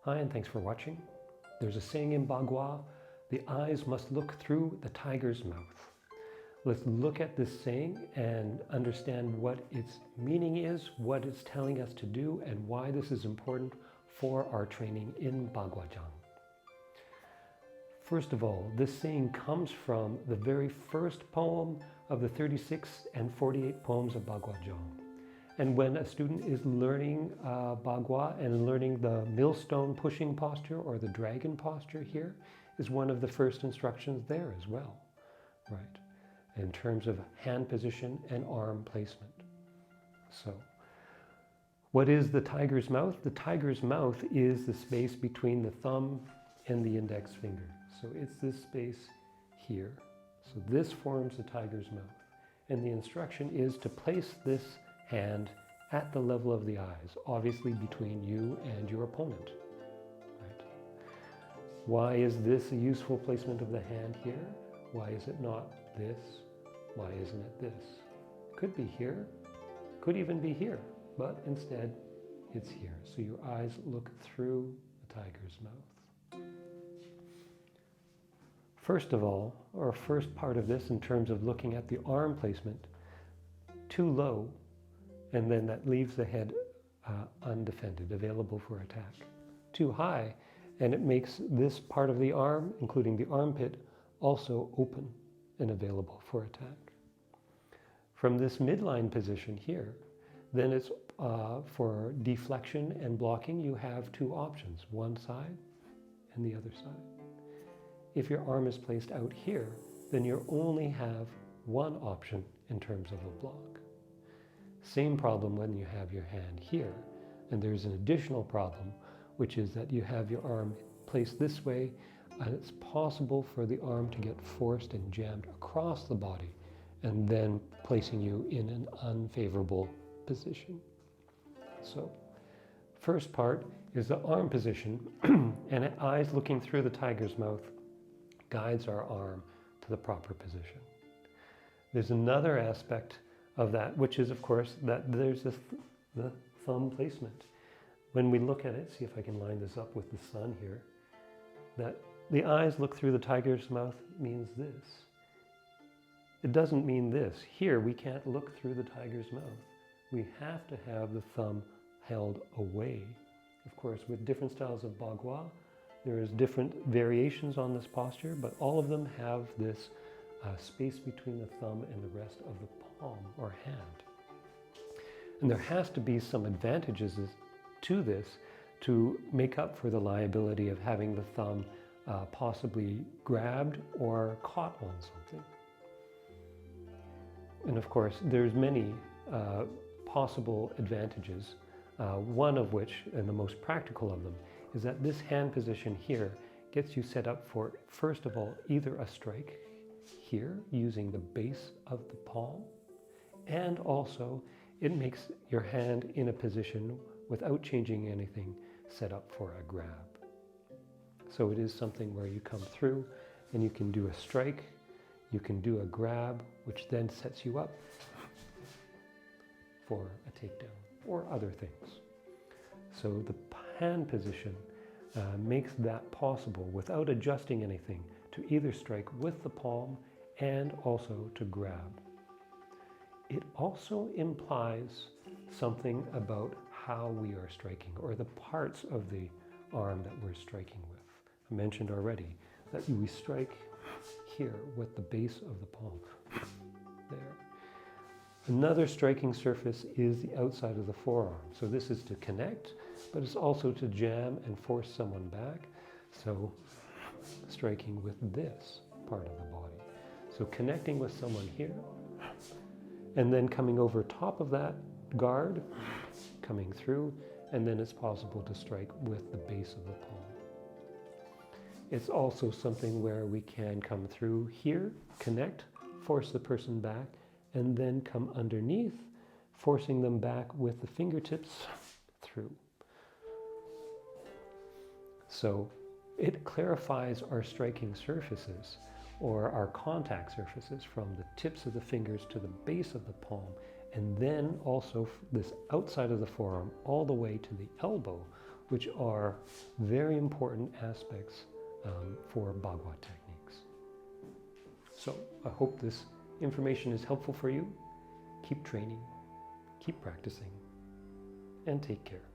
Hi, and thanks for watching. There's a saying in Bagua, the eyes must look through the tiger's mouth. Let's look at this saying and understand what its meaning is, what it's telling us to do, and why this is important for our training in Bagua. First of all, this saying comes from the very first poem of the 36 and 48 poems of Bagua. And when a student is learning Bagua and learning the millstone pushing posture or the dragon posture here, is one of the first instructions there as well, right? In terms of hand position and arm placement. So, what is the tiger's mouth? The tiger's mouth is the space between the thumb and the index finger. So it's this space here. So this forms the tiger's mouth. And the instruction is to place this hand at the level of the eyes, obviously between you and your opponent. Right? Why is this a useful placement of the hand here? Why is it not this? Why isn't it this? It could be here, could even be here, but instead it's here. So your eyes look through the tiger's mouth. First of all, or first part of this in terms of looking at the arm placement, too low, and then that leaves the head undefended, available for attack. Too high, and it makes this part of the arm, including the armpit, also open and available for attack. From this midline position here, then it's for deflection and blocking, you have two options, one side and the other side. If your arm is placed out here, then you only have one option in terms of a block. Same problem when you have your hand here, and there's an additional problem, which is that you have your arm placed this way, and it's possible for the arm to get forced and jammed across the body, and then placing you in an unfavorable position. So, first part is the arm position, and eyes looking through the tiger's mouth guides our arm to the proper position. There's another aspect of that, which is, of course, that there's the thumb placement. When we look at it, see if I can line this up with the sun here, that the eyes look through the tiger's mouth means this. It doesn't mean this. Here, we can't look through the tiger's mouth. We have to have the thumb held away. Of course, with different styles of Bagua, there is different variations on this posture, but all of them have this space between the thumb and the rest of the palm or hand. And there has to be some advantages to this to make up for the liability of having the thumb possibly grabbed or caught on something. And of course, there's many possible advantages, one of which, and the most practical of them, is that this hand position here gets you set up for, first of all, either a strike here using the base of the palm, and also it makes your hand in a position without changing anything set up for a grab. So it is something where you come through and you can do a strike, you can do a grab, which then sets you up for a takedown or other things. So the hand position makes that possible without adjusting anything to either strike with the palm and also to grab. It also implies something about how we are striking, or the parts of the arm that we're striking with. I mentioned already that we strike here with the base of the palm, there. Another striking surface is the outside of the forearm. So this is to connect, but it's also to jam and force someone back. So striking with this part of the body. So connecting with someone here, and then coming over top of that guard, coming through, and then it's possible to strike with the base of the palm. It's also something where we can come through here, connect, force the person back, and then come underneath, forcing them back with the fingertips through. So it clarifies our striking surfaces, or our contact surfaces, from the tips of the fingers to the base of the palm, and then also this outside of the forearm all the way to the elbow, which are very important aspects for Bagua techniques. So I hope this information is helpful for you. Keep training, keep practicing, and take care.